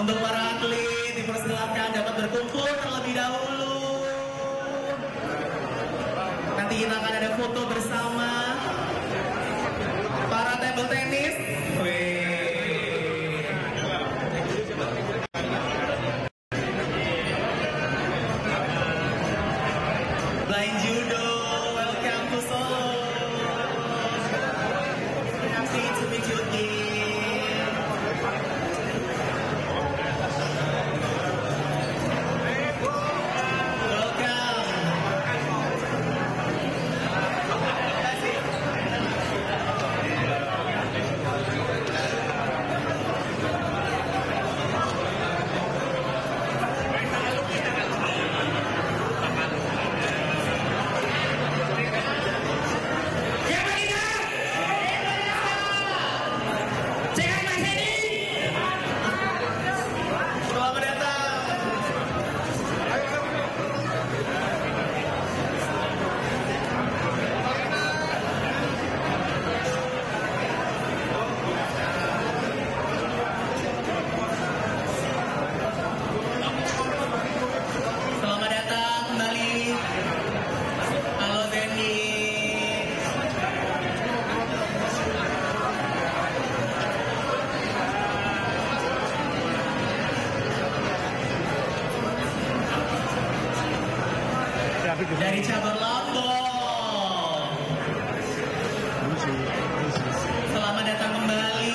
Untuk para atlet dipersilakan dapat berkumpul terlebih dahulu. Nanti kita akan ada foto bersama. Para table tennis, blind judo, welcome to Solo. Happy to meet you again. Dari cabang Lombok. Selamat datang kembali.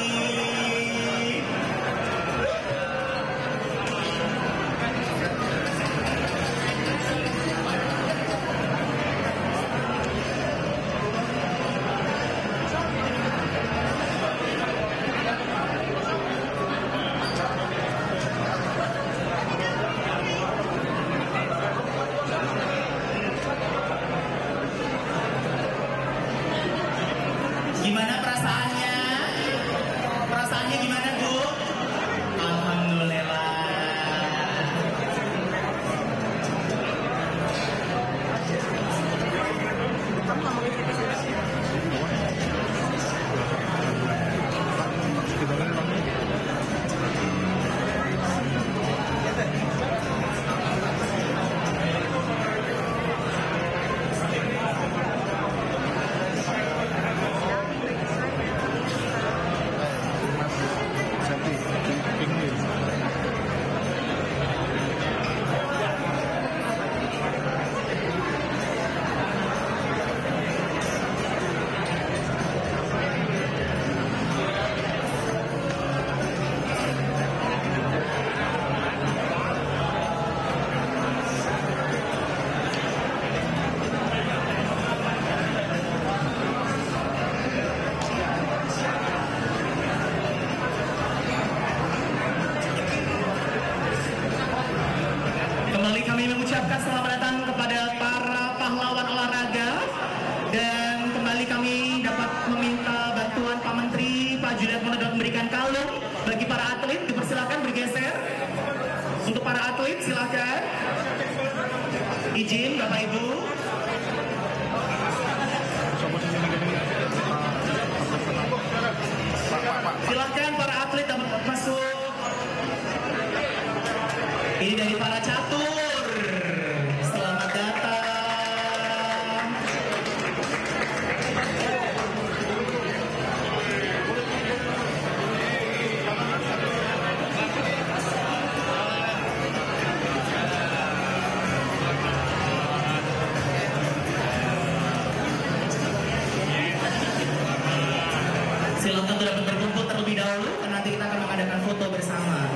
Gimana perasaannya? Perasaannya gimana, Bu? Alhamdulillah. Kembali kami mengucapkan selamat datang kepada para pahlawan olahraga. Dan kembali kami dapat meminta bantuan Pak Menteri, Pak Juliatmono dalam memberikan kalung bagi para atlet. Dipersilakan bergeser. Untuk para atlet silakan. Izin Bapak Ibu. Silakan para atlet dapat masuk. Ini dari para catur. Selamat datang. Silakan dapat berkumpul terlebih dahulu, karena nanti kita akan mengadakan foto bersama.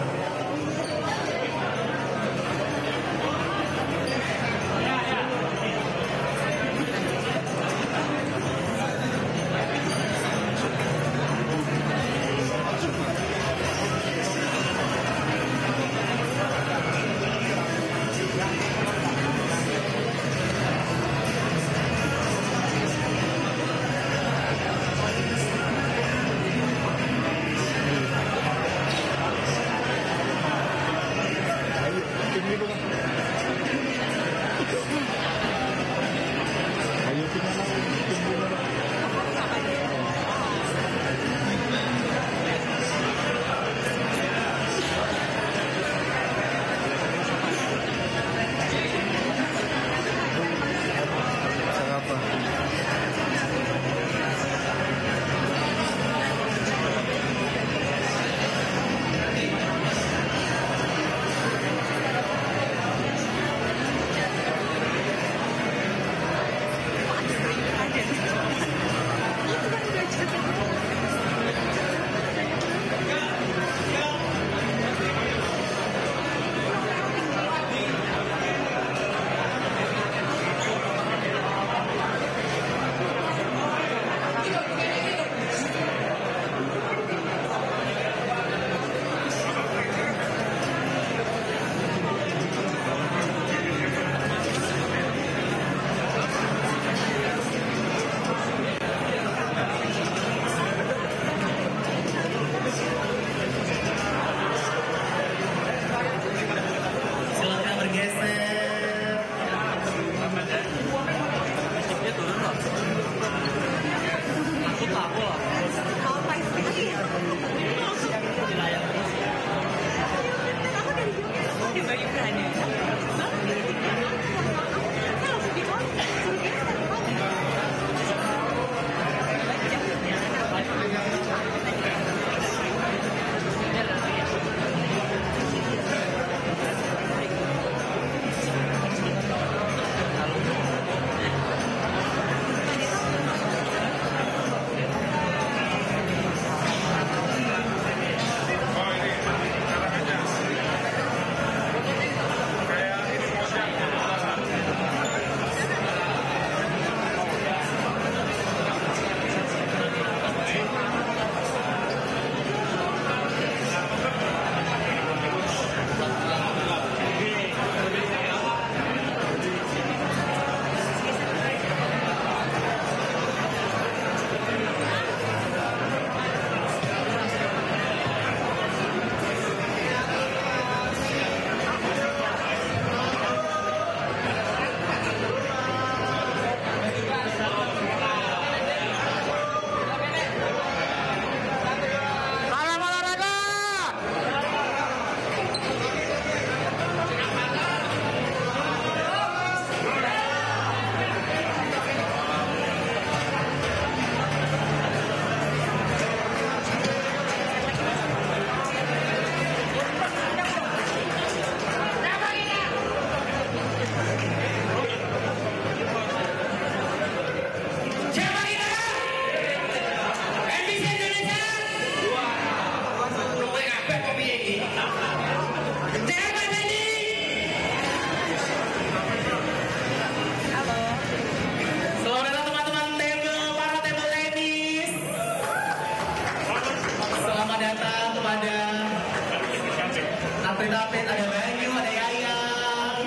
atlet-atlet, ada Banyu, ada Yayang,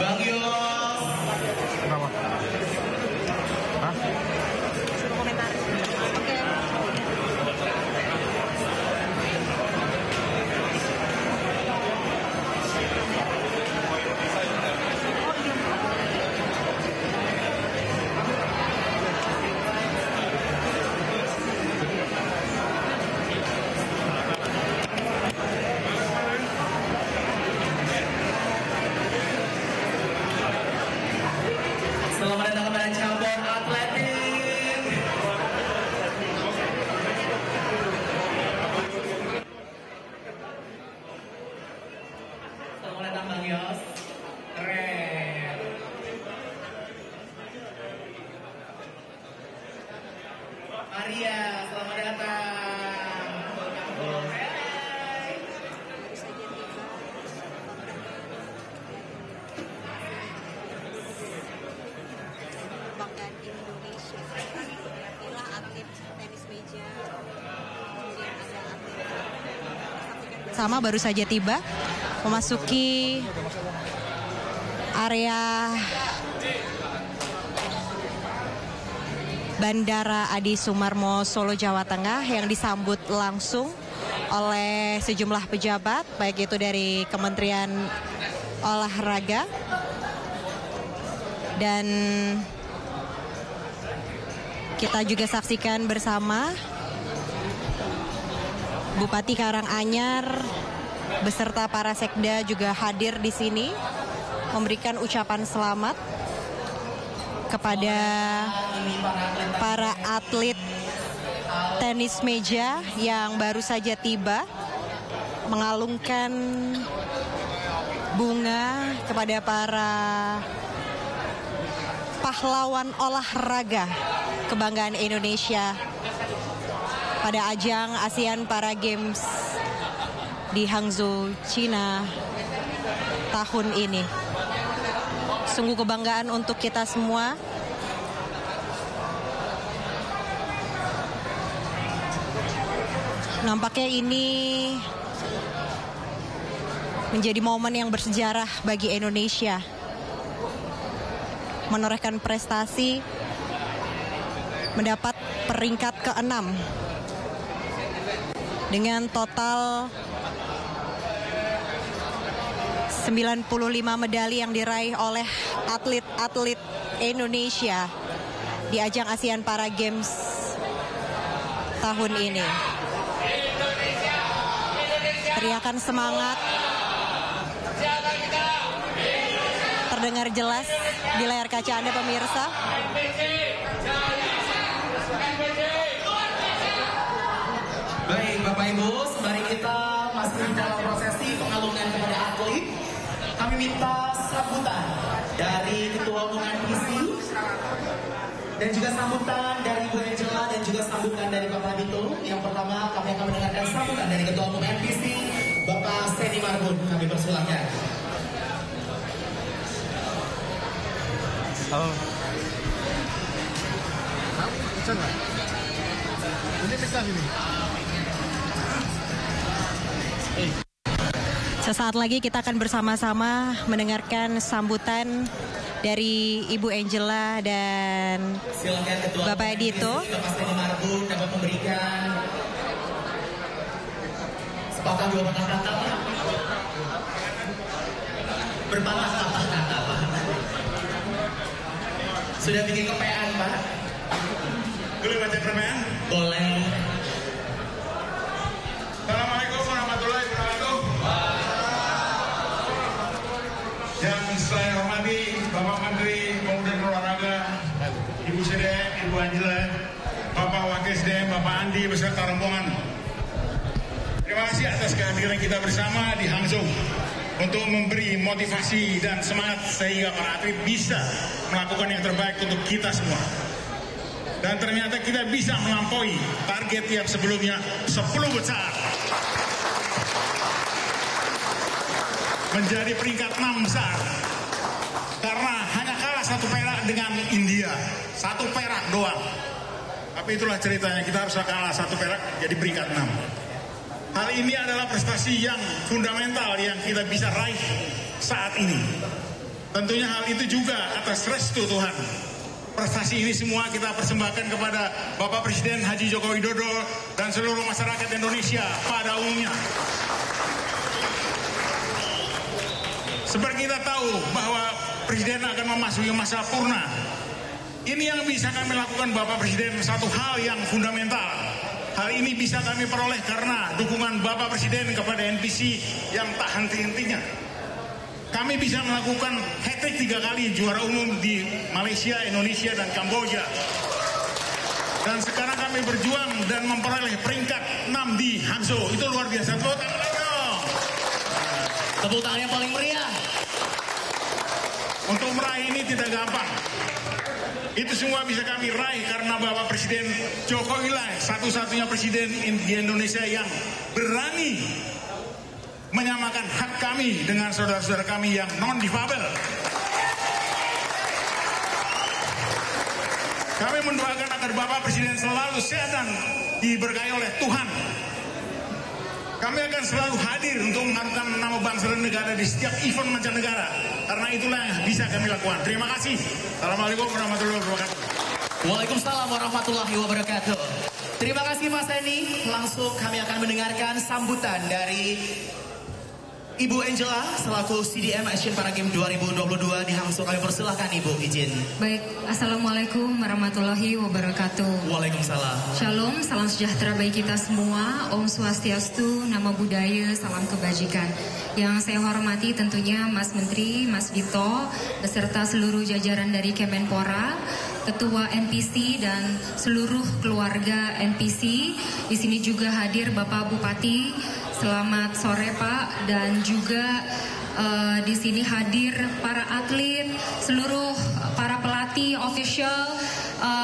Bang Yos. Kenapa? Hah? Suruh komentar. Oke. Selamat datang kepada cabang atletik. Selamat datang Bang Yos. Keren. Maria, selamat datang. Hai. Baru saja tiba. Kebanggaan Indonesia. Inilah atlet tenis meja. Kemudian ada atlet bersama baru saja tiba memasuki area Bandara Adi Sumarmo Solo Jawa Tengah yang disambut langsung oleh sejumlah pejabat baik itu dari Kementerian Olahraga dan kita juga saksikan bersama Bupati Karanganyar beserta para sekda juga hadir di sini memberikan ucapan selamat kepada para atlet tenis meja yang baru saja tiba, mengalungkan bunga kepada para pahlawan olahraga kebanggaan Indonesia pada ajang ASEAN Para Games di Hangzhou, Cina tahun ini. Sungguh kebanggaan untuk kita semua. Nampaknya ini menjadi momen yang bersejarah bagi Indonesia. Menorehkan prestasi, mendapat peringkat ke-6 dengan total 95 medali yang diraih oleh atlet-atlet Indonesia di ajang ASEAN Para Games tahun ini. Teriakan semangat terdengar jelas di layar kaca Anda pemirsa. Baik Bapak Ibu, sembari kita masih dalam prosesi pengalungan kepada atlet, kami minta sambutan dari Ketua Umum NPC dan juga sambutan dari Bu Angela dan juga sambutan dari Bapak Dito. Yang pertama kami akan mendengarkan sambutan dari Ketua Umum NPC Bapak Seni Marbun. Kami persilakan. Halo. Bisa nggak? Ini pesta sini. Sesaat lagi kita akan bersama-sama mendengarkan sambutan dari Ibu Angela dan Silakan Ketua Bapak Dito. Bapak Seni Marbun dapat memberikan sepatah dua patah kata Pak. Berpatah-patah kata Pak. Sudah bikin kepean Pak? Boleh baca kepean? Boleh. Assalamualaikum warahmatullahi wabarakatuh. Yang saya hormati Bapak Menteri Pemuda dan Olahraga, Ibu SDM, Ibu Angela, Bapak Wakil SDM, Bapak Andi beserta rombongan. Terima kasih atas kehadiran kita bersama di Hangzhou untuk memberi motivasi dan semangat sehingga para atlet bisa melakukan yang terbaik untuk kita semua. Dan ternyata kita bisa melampaui target yang sebelumnya 10 besar. Menjadi peringkat 6 besar. Karena hanya kalah 1 perak dengan India. 1 perak doang. Tapi itulah ceritanya, kita harus kalah 1 perak jadi peringkat 6. Hal ini adalah prestasi yang fundamental yang kita bisa raih saat ini. Tentunya hal itu juga atas restu Tuhan. Prestasi ini semua kita persembahkan kepada Bapak Presiden Haji Joko Widodo dan seluruh masyarakat Indonesia pada umumnya. Seperti kita tahu bahwa Presiden akan memasuki masa purna. Ini yang bisa kami lakukan Bapak Presiden, satu hal yang fundamental. Hal ini bisa kami peroleh karena dukungan Bapak Presiden kepada NPC yang tak henti-hentinya. Kami bisa melakukan hat-trick 3 kali juara umum di Malaysia, Indonesia, dan Kamboja. Dan sekarang kami berjuang dan memperoleh peringkat 6 di Hangzhou. Itu luar biasa. Tepuk tangan dong. Tepuk tangan yang paling meriah. Untuk meraih ini tidak gampang. Itu semua bisa kami raih karena Bapak Presiden Jokowi lah satu-satunya presiden di Indonesia yang berani menyamakan hak kami dengan saudara-saudara kami yang non-difabel. Kami mendoakan agar Bapak Presiden selalu sehat dan diberkahi oleh Tuhan. Kami akan selalu hadir untuk mengharumkan nama bangsa dan negara di setiap event mancanegara. Karena itulah yang bisa kami lakukan. Terima kasih. Assalamualaikum warahmatullahi wabarakatuh. Waalaikumsalam warahmatullahi wabarakatuh. Terima kasih Mas Henny. Langsung kami akan mendengarkan sambutan dari Ibu Angela selaku CDM Asian Para Games 2022 di Hangzhou. Kami persilahkan Ibu, izin. Baik, Assalamualaikum warahmatullahi wabarakatuh. Waalaikumsalam. Shalom, salam sejahtera bagi kita semua. Om Swastiastu, Namo Buddhaya, salam kebajikan. Yang saya hormati tentunya Mas Menteri, Mas Dito, beserta seluruh jajaran dari Kemenpora, Ketua NPC dan seluruh keluarga NPC. Di sini juga hadir Bapak Bupati. Selamat sore Pak, dan juga di sini hadir para atlet, seluruh para pelatih, official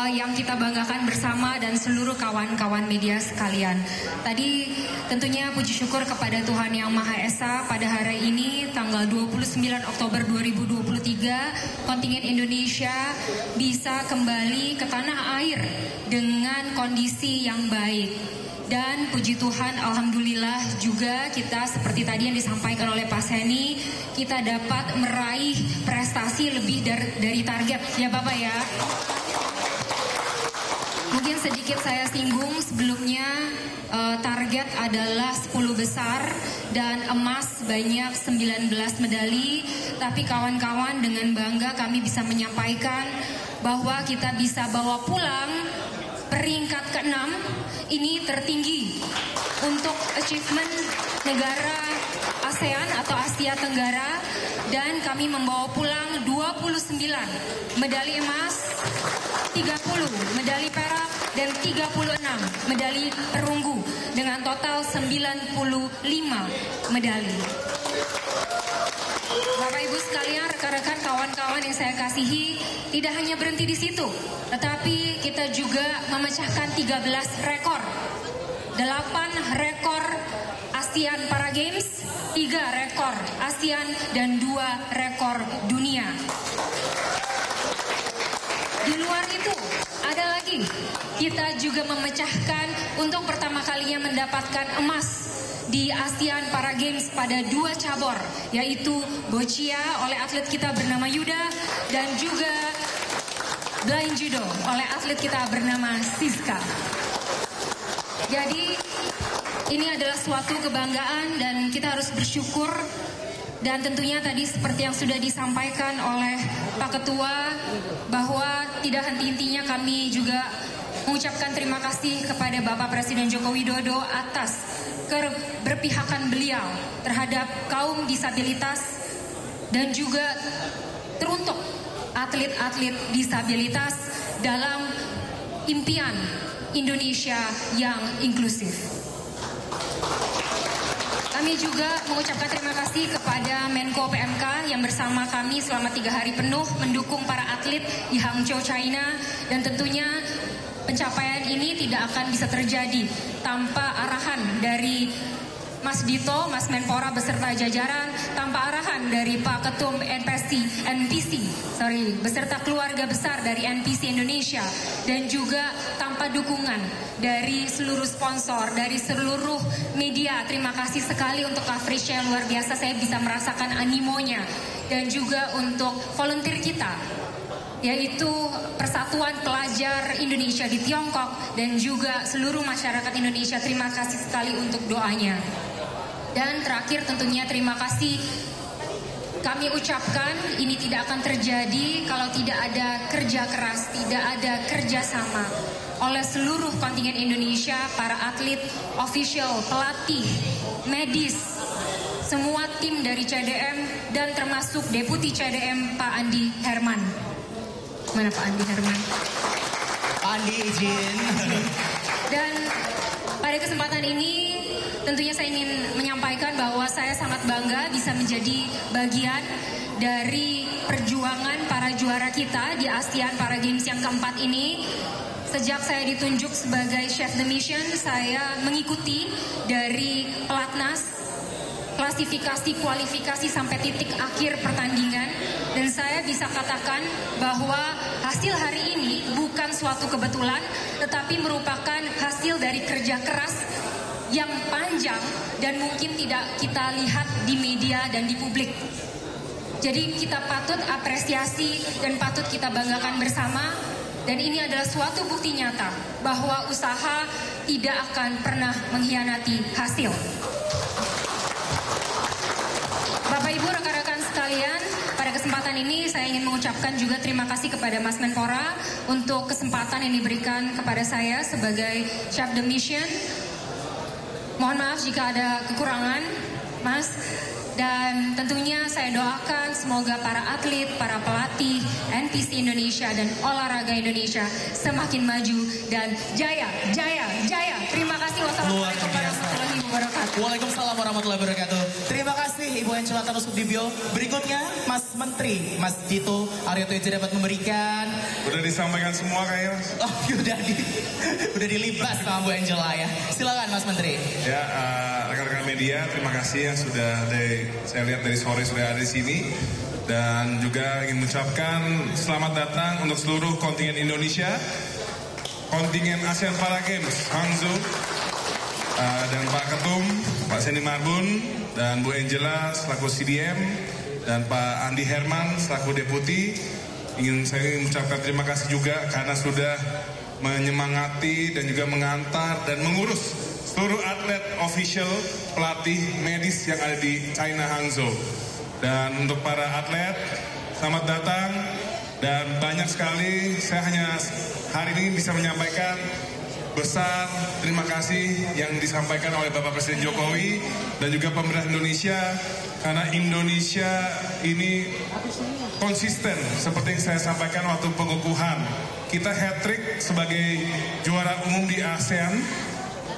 yang kita banggakan bersama dan seluruh kawan-kawan media sekalian. Tadi tentunya puji syukur kepada Tuhan Yang Maha Esa pada hari ini tanggal 29 Oktober 2023 kontingen Indonesia bisa kembali ke tanah air dengan kondisi yang baik. Dan puji Tuhan, alhamdulillah juga kita seperti tadi yang disampaikan oleh Pak Henny, kita dapat meraih prestasi lebih dari target ya Bapak ya. Mungkin sedikit saya singgung sebelumnya, target adalah 10 besar dan emas banyak 19 medali. Tapi kawan-kawan, dengan bangga kami bisa menyampaikan bahwa kita bisa bawa pulang peringkat ke-6. Ini tertinggi untuk achievement negara ASEAN atau Asia Tenggara, dan kami membawa pulang 29 medali emas, 30 medali perak, dan 36 medali perunggu dengan total 95 medali. Bapak Ibu sekalian, rekan-rekan, kawan-kawan yang saya kasihi, tidak hanya berhenti di situ, tetapi kita juga memecahkan 13 rekor. 8 rekor ASEAN Para Games, 3 rekor ASEAN, dan 2 rekor dunia. Di luar itu, ada lagi, kita juga memecahkan untuk pertama kalinya mendapatkan emas di ASEAN Para Games pada 2 cabur, yaitu boccia oleh atlet kita bernama Yuda dan juga blind judo oleh atlet kita bernama Siska. Jadi ini adalah suatu kebanggaan dan kita harus bersyukur. Dan tentunya tadi seperti yang sudah disampaikan oleh Pak Ketua, bahwa tidak henti-hentinya kami juga mengucapkan terima kasih kepada Bapak Presiden Joko Widodo atas keberpihakan beliau terhadap kaum disabilitas dan juga teruntuk atlet-atlet disabilitas dalam impian Indonesia yang inklusif. Kami juga mengucapkan terima kasih kepada Menko PMK yang bersama kami selama 3 hari penuh mendukung para atlet di Hangzhou, China, dan tentunya pencapaian ini tidak akan bisa terjadi tanpa arahan dari Mas Dito, Mas Menpora beserta jajaran tanpa arahan dari Pak Ketum NPC beserta keluarga besar dari NPC Indonesia, dan juga tanpa dukungan dari seluruh sponsor, dari seluruh media. Terima kasih sekali untuk coverage yang luar biasa, saya bisa merasakan animonya. Dan juga untuk volunteer kita, yaitu Persatuan Pelajar Indonesia di Tiongkok dan juga seluruh masyarakat Indonesia. Terima kasih sekali untuk doanya. Dan terakhir tentunya terima kasih kami ucapkan, ini tidak akan terjadi kalau tidak ada kerja keras, tidak ada kerjasama oleh seluruh kontingen Indonesia, para atlet, official, pelatih, medis, semua tim dari CDM, dan termasuk Deputi CDM Pak Andi Herman. Mana Pak Andi Herman? Pak Andi izin. Dan pada kesempatan ini tentunya saya ingin menyampaikan bahwa saya sangat bangga bisa menjadi bagian dari perjuangan para juara kita di ASEAN Para Games yang keempat ini. Sejak saya ditunjuk sebagai Chef the Mission, saya mengikuti dari pelatnas, klasifikasi, kualifikasi sampai titik akhir pertandingan. Dan saya bisa katakan bahwa hasil hari ini bukan suatu kebetulan, tetapi merupakan hasil dari kerja keras yang panjang dan mungkin tidak kita lihat di media dan di publik. Jadi kita patut apresiasi dan patut kita banggakan bersama. Dan ini adalah suatu bukti nyata bahwa usaha tidak akan pernah mengkhianati hasil. Bapak Ibu, rekan-rekan sekalian, pada kesempatan ini saya ingin mengucapkan juga terima kasih kepada Mas Menpora untuk kesempatan yang diberikan kepada saya sebagai Chef the Mission. Mohon maaf jika ada kekurangan, Mas. Dan tentunya saya doakan semoga para atlet, para pelatih, NPC Indonesia dan olahraga Indonesia semakin maju dan jaya, jaya, jaya. Terima kasih. Wassalamualaikum warahmatullahi wabarakatuh. Waalaikumsalam warahmatullahi wabarakatuh. Terima kasih Ibu Angela Tanusudibyo. Berikutnya Mas Menteri, Mas Dito Aryo Tejo dapat memberikan. Udah disampaikan semua kayaknya. Oh, udah dilibas sama Bu Angela ya. Silakan Mas Menteri. Ya, rekan-rekan media, terima kasih yang sudah saya lihat dari sore sudah ada di sini. Dan juga ingin mengucapkan selamat datang untuk seluruh kontingen Indonesia, kontingen ASEAN Para Games Hangzhou, dan Pak Ketum, Pak Sandy Marbun, dan Bu Angela selaku CDM, dan Pak Andi Herman selaku Deputi. Saya ingin mengucapkan terima kasih juga karena sudah menyemangati dan juga mengantar dan mengurus seluruh atlet, official, pelatih, medis yang ada di China Hangzhou. Dan untuk para atlet, selamat datang. Dan banyak sekali, saya hanya hari ini bisa menyampaikan besar terima kasih yang disampaikan oleh Bapak Presiden Jokowi dan juga pemerintah Indonesia. Karena Indonesia ini konsisten seperti yang saya sampaikan waktu pengukuhan. Kita hat-trick sebagai juara umum di ASEAN.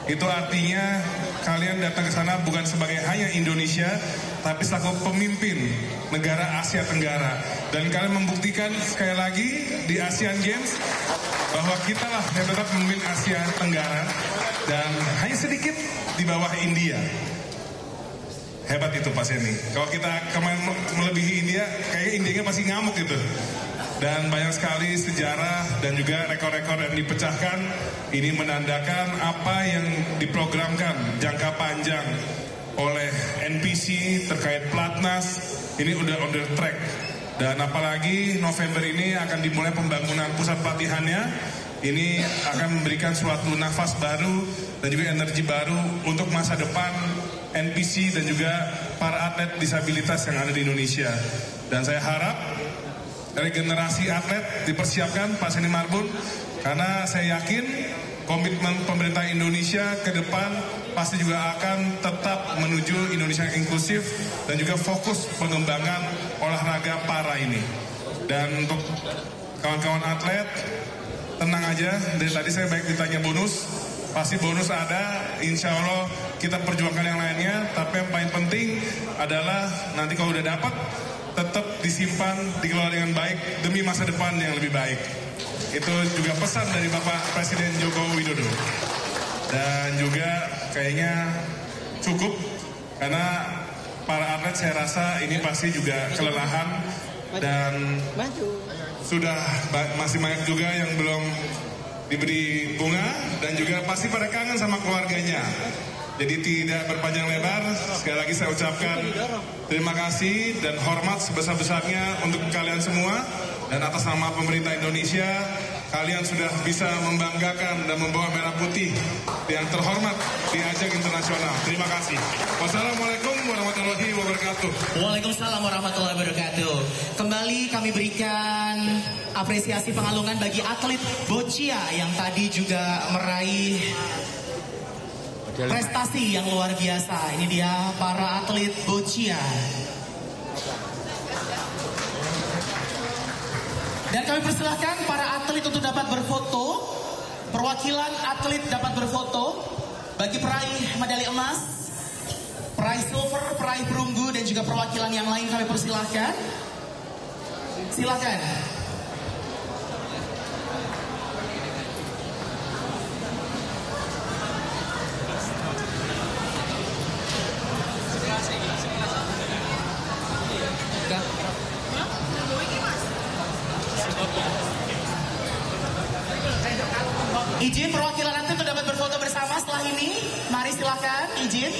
Itu artinya kalian datang ke sana bukan sebagai hanya Indonesia, tapi selaku pemimpin negara Asia Tenggara. Dan kalian membuktikan sekali lagi di ASEAN Games bahwa kita lah yang tetap memimpin Asia Tenggara dan hanya sedikit di bawah India. Hebat itu Pak Seni. Kalau kita kemarin melebihi India, kayaknya Indianya pasti ngamuk gitu. Dan banyak sekali sejarah dan juga rekor-rekor yang dipecahkan. Ini menandakan apa yang diprogramkan jangka panjang oleh NPC terkait Platnas. Ini udah on the track. Dan apalagi November ini akan dimulai pembangunan pusat pelatihannya. Ini akan memberikan suatu nafas baru dan juga energi baru untuk masa depan NPC dan juga para atlet disabilitas yang ada di Indonesia. Dan saya harap dari generasi atlet dipersiapkan Pak Sandy Marbun, karena saya yakin komitmen pemerintah Indonesia ke depan pasti juga akan tetap menuju Indonesia yang inklusif dan juga fokus pengembangan olahraga para ini. Dan untuk kawan-kawan atlet, tenang aja, dari tadi saya baik ditanya bonus, pasti bonus ada, insya Allah kita perjuangkan yang lainnya, tapi yang paling penting adalah nanti kalau udah dapat, tetap disimpan, dikelola dengan baik demi masa depan yang lebih baik. Itu juga pesan dari Bapak Presiden Joko Widodo. Dan juga kayaknya cukup Karena para atlet saya rasa ini pasti juga kelelahan dan sudah masih banyak juga yang belum diberi bunga dan juga pasti pada kangen sama keluarganya. Jadi tidak berpanjang lebar, sekali lagi saya ucapkan terima kasih dan hormat sebesar-besarnya untuk kalian semua. Dan atas nama pemerintah Indonesia, kalian sudah bisa membanggakan dan membawa merah putih yang terhormat di ajang internasional. Terima kasih. Wassalamualaikum warahmatullahi wabarakatuh. Waalaikumsalam warahmatullahi wabarakatuh. Kembali kami berikan apresiasi pengalungan bagi atlet boccia yang tadi juga meraih prestasi yang luar biasa. Ini dia para atlet boccia. Dan kami persilahkan para atlet untuk dapat berfoto. Perwakilan atlet dapat berfoto. Bagi peraih medali emas, peraih silver, peraih perunggu, dan juga perwakilan yang lain kami persilahkan. Silakan. Izin perwakilan nanti untuk dapat berfoto bersama setelah ini. Mari silakan, izin.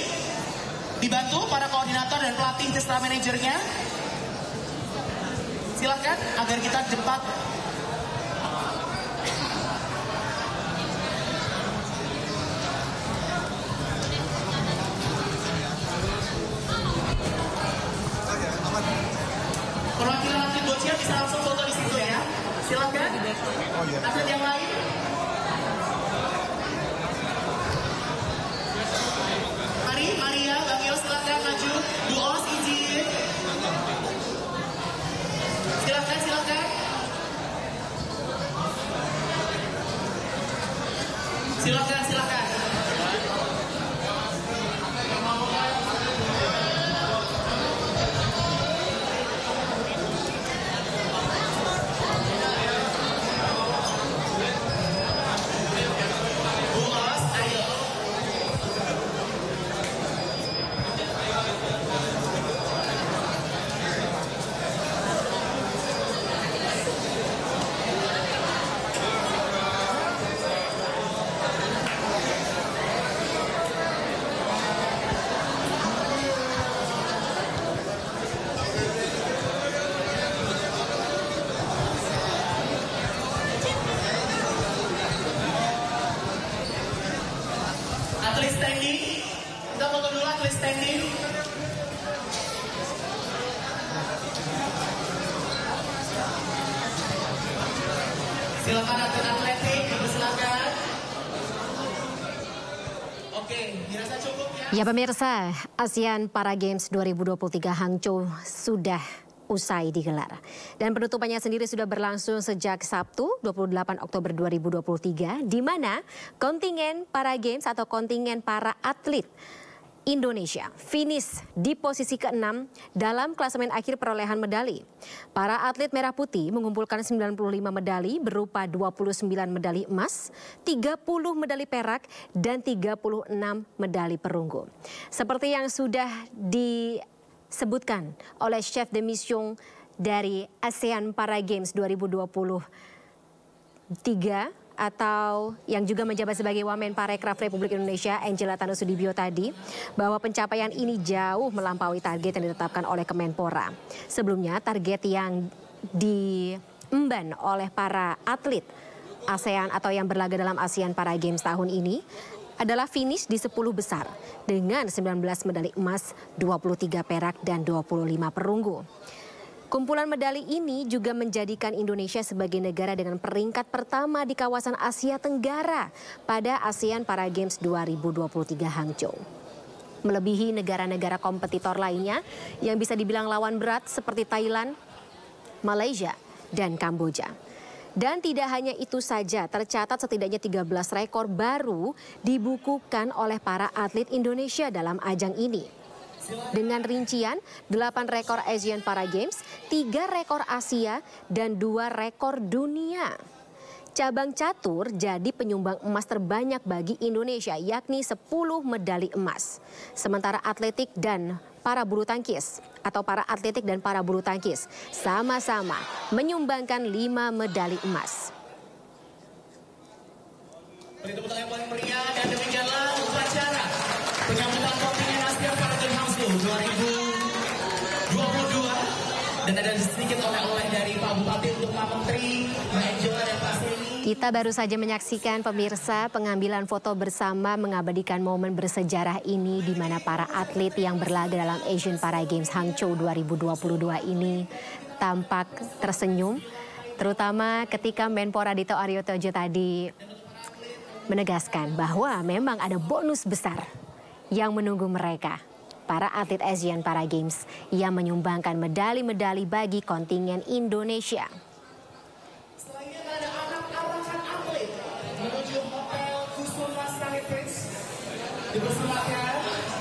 Dibantu para koordinator dan pelatih serta manajernya. Silakan agar kita cepat. Perwakilan atlet boccia bisa langsung foto di situ ya. Silakan. Atlet yang lain. Maria, Bang Yos, silakan maju. Bu Os, izin. Silakan. Silakan. Bu Os, ayo. Atlet standing, kita foto dulu atlet standing. Silakan atlet atletik, silakan. Oke, dirasa cukup ya. Ya pemirsa, ASEAN Para Games 2023 Hangzhou sudah usai digelar. Dan penutupannya sendiri sudah berlangsung sejak Sabtu 28 Oktober 2023 di mana kontingen Para Games atau kontingen para atlet Indonesia finish di posisi ke-6 dalam klasemen akhir perolehan medali. Para atlet merah putih mengumpulkan 95 medali berupa 29 medali emas, 30 medali perak, dan 36 medali perunggu. Seperti yang sudah disebutkan oleh Chef de Mission dari ASEAN Para Games 2023 atau yang juga menjabat sebagai Wamen Parekraf Republik Indonesia, Angela Tanusudibyo tadi, bahwa pencapaian ini jauh melampaui target yang ditetapkan oleh Kemenpora. Sebelumnya target yang diemban oleh para atlet ASEAN atau yang berlaga dalam ASEAN Para Games tahun ini adalah finish di 10 besar dengan 19 medali emas, 23 perak, dan 25 perunggu. Kumpulan medali ini juga menjadikan Indonesia sebagai negara dengan peringkat pertama di kawasan Asia Tenggara pada ASEAN Para Games 2023 Hangzhou. Melebihi negara-negara kompetitor lainnya yang bisa dibilang lawan berat seperti Thailand, Malaysia, dan Kamboja. Dan tidak hanya itu saja, tercatat setidaknya 13 rekor baru dibukukan oleh para atlet Indonesia dalam ajang ini. Dengan rincian 8 rekor ASEAN Para Games, 3 rekor Asia, dan 2 rekor dunia. Cabang catur jadi penyumbang emas terbanyak bagi Indonesia, yakni 10 medali emas. Sementara atletik dan para bulu tangkis sama-sama menyumbangkan 5 medali emas. Beri tepuk tangan yang paling meriah dan demikianlah upacara penyambutan kontingen Asia Para Games Hangzhou 2022 dan ada sedikit oleh-oleh dari Pak Bupati untuk Pak Menteri, Mbak Angela dan Pak Seni. Kita baru saja menyaksikan pemirsa pengambilan foto bersama mengabadikan momen bersejarah ini di mana para atlet yang berlaga dalam Asian Para Games Hangzhou 2022 ini tampak tersenyum, terutama ketika Menpora Dito Aryo Tejo tadi menegaskan bahwa memang ada bonus besar yang menunggu mereka. Para atlet Asian Para Games yang menyumbangkan medali-medali bagi kontingen Indonesia. Selainnya ada anak-anakan atlet menuju Hotel Kusuma Heritage. Dipersembahkan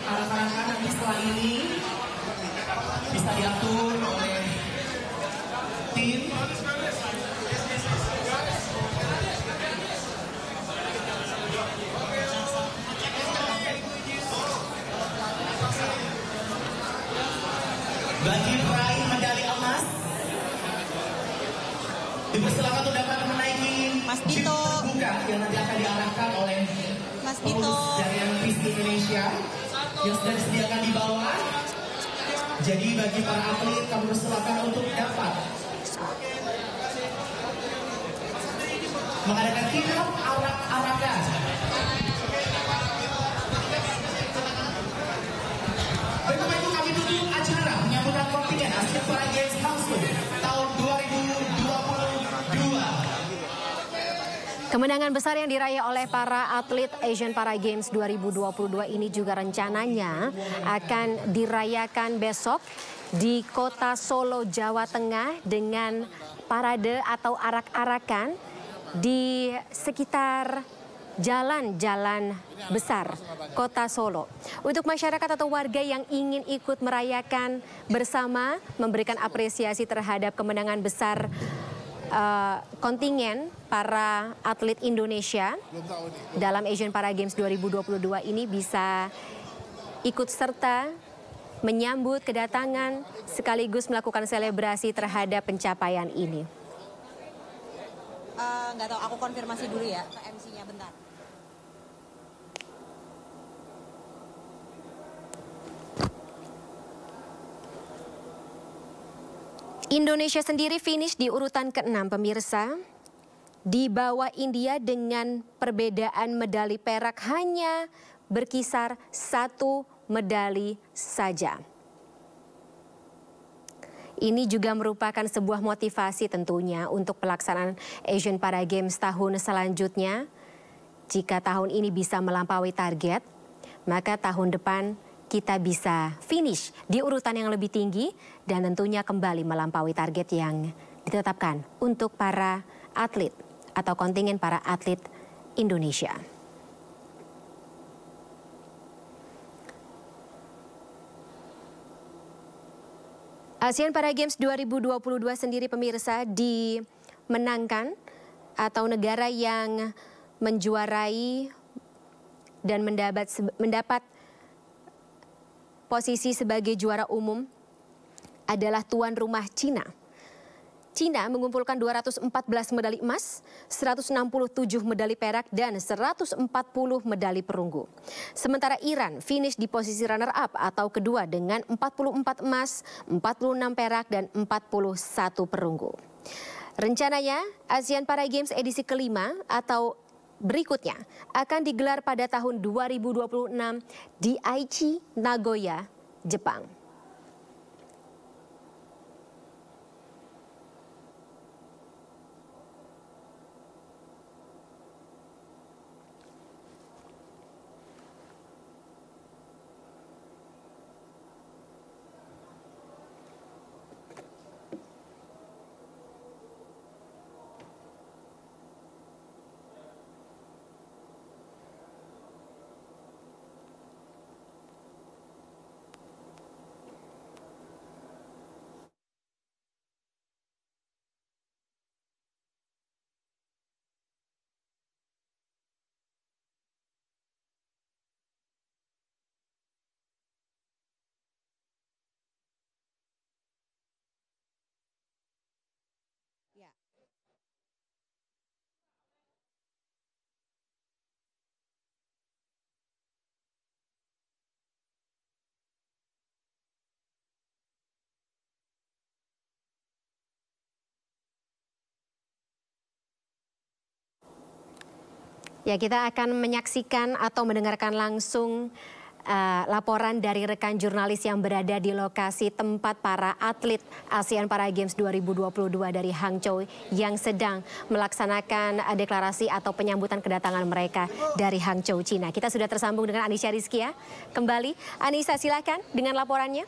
anak-anak nanti setelah ini bisa diatur oleh tim. Bagi peraih medali emas, dipersilakan untuk dapat menaiki Mas jeep Dito. terbuka yang nanti akan diarahkan oleh Mas pengurus Dito. Jaringan PIS Indonesia yang sudah disediakan di bawah. Jadi bagi para atlet kami persilakan untuk dapat mengadakan kirap arak-arakan. Baik-baik itu kami tutup acara penyambutan kontingen Asia Para Games Hangzhou tahun 2022. Kemenangan besar yang diraih oleh para atlet Asian Para Games 2022 ini juga rencananya akan dirayakan besok di kota Solo, Jawa Tengah dengan parade atau arak-arakan di sekitar jalan-jalan besar kota Solo. Untuk masyarakat atau warga yang ingin ikut merayakan bersama, memberikan apresiasi terhadap kemenangan besar kontingen para atlet Indonesia dalam Asian Para Games 2022 ini bisa ikut serta menyambut kedatangan sekaligus melakukan selebrasi terhadap pencapaian ini. Nggak tahu, aku konfirmasi dulu ya ke MC-nya bentar. Indonesia sendiri finish di urutan ke-6 pemirsa. Di bawah India dengan perbedaan medali perak hanya berkisar 1 medali saja. Ini juga merupakan sebuah motivasi tentunya untuk pelaksanaan Asian Para Games tahun selanjutnya. Jika tahun ini bisa melampaui target, maka tahun depan kita bisa finish di urutan yang lebih tinggi dan tentunya kembali melampaui target yang ditetapkan untuk para atlet atau kontingen para atlet Indonesia. Asian Para Games 2022 sendiri pemirsa dimenangkan atau negara yang menjuarai dan mendapat posisi sebagai juara umum adalah tuan rumah Cina. Cina mengumpulkan 214 medali emas, 167 medali perak, dan 140 medali perunggu. Sementara Iran finish di posisi runner-up atau kedua dengan 44 emas, 46 perak, dan 41 perunggu. Rencananya Asian Para Games edisi kelima atau berikutnya akan digelar pada tahun 2026 di Aichi, Nagoya, Jepang. Ya, kita akan menyaksikan atau mendengarkan langsung laporan dari rekan jurnalis yang berada di lokasi tempat para atlet ASEAN Para Games 2022 dari Hangzhou yang sedang melaksanakan deklarasi atau penyambutan kedatangan mereka dari Hangzhou, Cina. Kita sudah tersambung dengan Anisha Rizkia. Kembali, Anissa silakan dengan laporannya.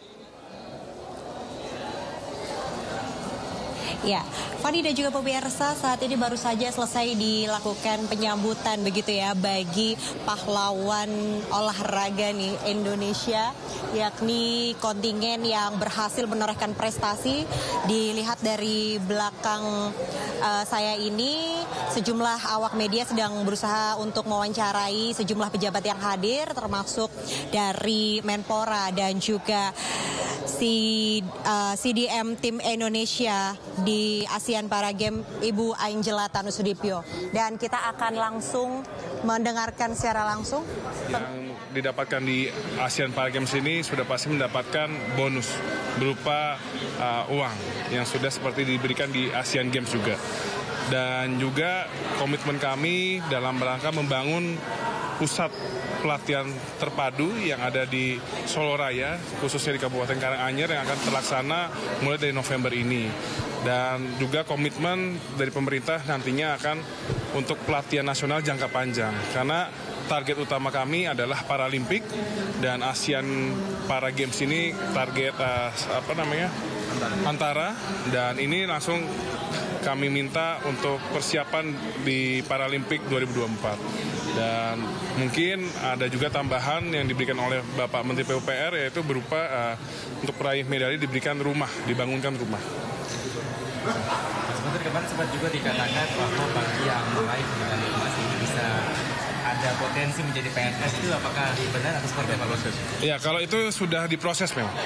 Ya, Fani dan juga pemirsa, saat ini baru saja selesai dilakukan penyambutan begitu ya bagi pahlawan olahraga nih Indonesia, yakni kontingen yang berhasil menorehkan prestasi. Dilihat dari belakang saya ini, sejumlah awak media sedang berusaha untuk mewawancarai sejumlah pejabat yang hadir, termasuk dari Menpora dan juga CDM tim Indonesia di ASEAN Para Games, Ibu Angela Tanusudibyo. Dan kita akan langsung mendengarkan secara langsung. Yang didapatkan di ASEAN Para Games ini sudah pasti mendapatkan bonus berupa uang yang sudah seperti diberikan di ASEAN Games juga. Dan juga komitmen kami dalam rangka membangun pusat pelatihan terpadu yang ada di Solo Raya, khususnya di Kabupaten Karanganyar, yang akan terlaksana mulai dari November ini. Dan juga komitmen dari pemerintah nantinya akan untuk pelatihan nasional jangka panjang. Karena target utama kami adalah Paralimpik dan ASEAN Para Games ini target antara, dan ini langsung kami minta untuk persiapan di Paralimpik 2024. Dan mungkin ada juga tambahan yang diberikan oleh Bapak Menteri PUPR, yaitu berupa untuk peraih medali diberikan rumah, dibangunkan rumah. Sebentar kemarin sempat juga dikatakan bahwa bagi yang meraih medali emas ini bisa ada potensi menjadi PNS, itu apakah benar atau seperti apa? Ya, kalau itu sudah diproses memang.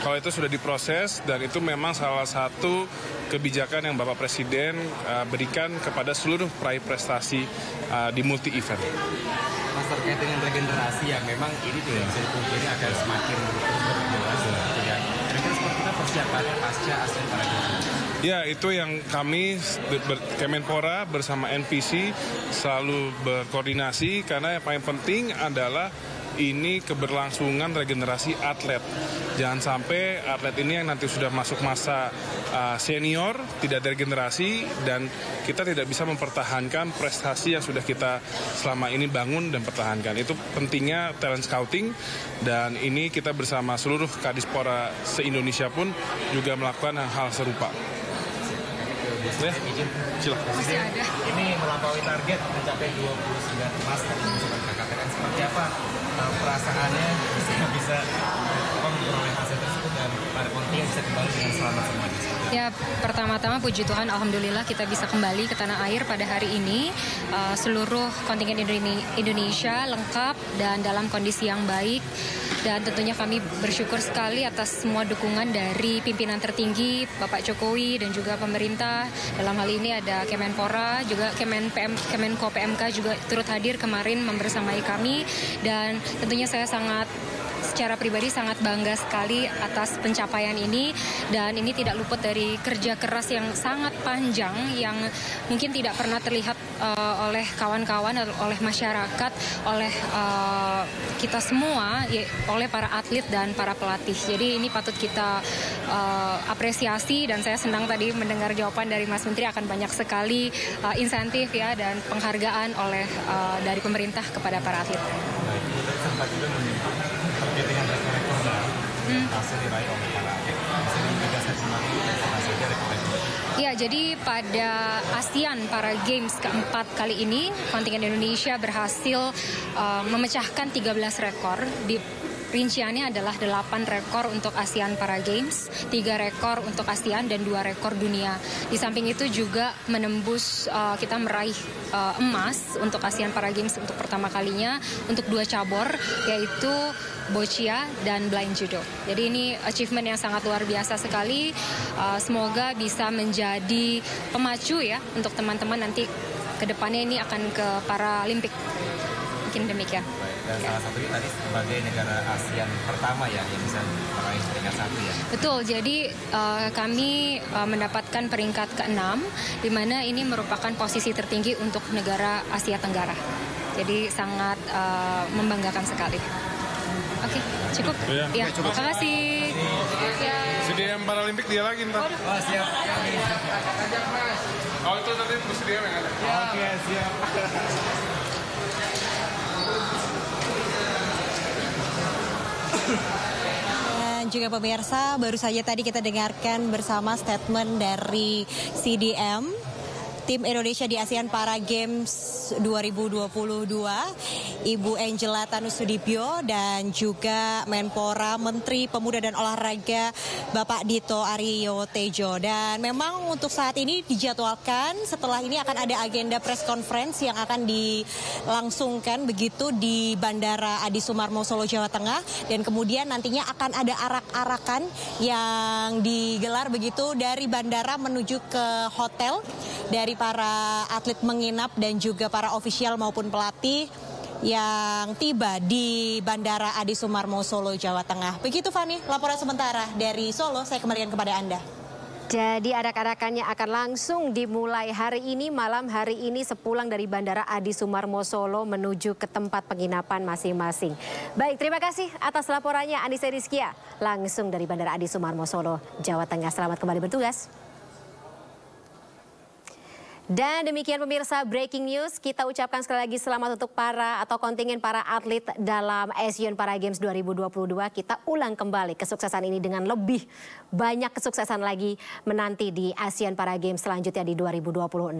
Kalau itu sudah diproses, dan itu memang salah satu kebijakan yang Bapak Presiden berikan kepada seluruh peraih prestasi di multi event. Mas, terkait dengan regenerasi yang memang ini tidak bisa dipungkiri akan semakin berjelas gitu ya. Kira-kira seperti apa persiapannya pasca ASEAN Para Games? Ya, itu yang kami Kemenpora bersama NPC selalu berkoordinasi, karena yang paling penting adalah ini keberlangsungan regenerasi atlet. Jangan sampai atlet ini yang nanti sudah masuk masa senior tidak regenerasi, dan kita tidak bisa mempertahankan prestasi yang sudah kita selama ini bangun dan pertahankan. Itu pentingnya talent scouting, dan ini kita bersama seluruh Kadispora se-Indonesia pun juga melakukan hal serupa. Ya, silakan. Ini melampaui target mencapai 29 emas tadi kakak katakan, seperti apa perasaannya bisa memperoleh hasil tersebut dan para kontingen bisa kembali dengan selamat semuanya? Ya, pertama-tama puji Tuhan, alhamdulillah kita bisa kembali ke tanah air pada hari ini. Seluruh kontingen Indonesia lengkap dan dalam kondisi yang baik. Dan tentunya kami bersyukur sekali atas semua dukungan dari pimpinan tertinggi Bapak Jokowi dan juga pemerintah. Dalam hal ini ada Kemenpora, juga Kemenko PMK juga turut hadir kemarin membersamai kami. Dan tentunya saya secara pribadi sangat bangga sekali atas pencapaian ini, dan ini tidak luput dari kerja keras yang sangat panjang yang mungkin tidak pernah terlihat oleh kawan-kawan, oleh masyarakat, oleh kita semua, oleh para atlet dan para pelatih. Jadi ini patut kita apresiasi, dan saya senang tadi mendengar jawaban dari Mas Menteri akan banyak sekali insentif ya dan penghargaan dari pemerintah kepada para atlet. Sempat juga menyebut terkait dengan rekor baru hasil diraih oleh para atlet. Bisa diintegrasikan kembali apa saja rekor-rekor? Ya, jadi pada ASEAN Para Games keempat kali ini, kontingen Indonesia berhasil memecahkan 13 rekor. Rinciannya adalah 8 rekor untuk ASEAN Para Games, 3 rekor untuk ASEAN, dan 2 rekor dunia. Di samping itu juga menembus, kita meraih emas untuk ASEAN Para Games untuk pertama kalinya untuk 2 cabur, yaitu boccia dan blind judo. Jadi ini achievement yang sangat luar biasa sekali. Semoga bisa menjadi pemacu ya untuk teman-teman nanti ke depannya ini akan ke Paralimpik. Mungkin demikian. Dan salah satunya tadi sebagai negara ASEAN pertama ya yang bisa meraih peringkat 1 ya. Betul, jadi kami mendapatkan peringkat ke-6, di mana ini merupakan posisi tertinggi untuk negara Asia Tenggara. Jadi sangat membanggakan sekali. Oke, cukup. Ya, terima kasih. Ya. CDM Paralimpik dia lagi ntar. Oh, siap. Oh, itu tadi CDM yang ada. Oke, siap. Dan juga pemirsa, baru saja tadi kita dengarkan bersama statement dari CDM tim Indonesia di ASEAN Para Games 2022, Ibu Angela Tanusudibyo, dan juga Menpora Menteri Pemuda dan Olahraga Bapak Dito Aryo Tejo. Dan memang untuk saat ini dijadwalkan setelah ini akan ada agenda press conference yang akan dilangsungkan begitu di Bandara Adi Sumarmo Solo Jawa Tengah, dan kemudian nantinya akan ada arak-arakan yang digelar begitu dari bandara menuju ke hotel dari para atlet menginap dan juga para ofisial maupun pelatih yang tiba di Bandara Adi Sumarmo Solo Jawa Tengah. Begitu Fani, laporan sementara dari Solo, saya kembalikan kepada Anda. Jadi arak-arakannya akan langsung dimulai hari ini, malam hari ini sepulang dari Bandara Adi Sumarmo Solo menuju ke tempat penginapan masing-masing. Baik, terima kasih atas laporannya Anissa Rizkia langsung dari Bandara Adi Sumarmo Solo, Jawa Tengah. Selamat kembali bertugas. Dan demikian pemirsa breaking news, kita ucapkan sekali lagi selamat untuk para atau kontingen para atlet dalam Asian Para Games 2022. Kita ulang kembali kesuksesan ini dengan lebih banyak kesuksesan lagi menanti di Asian Para Games selanjutnya di 2026.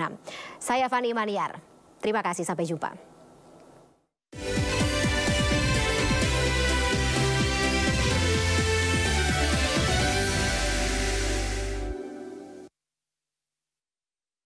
Saya Fani Maniar, terima kasih, sampai jumpa.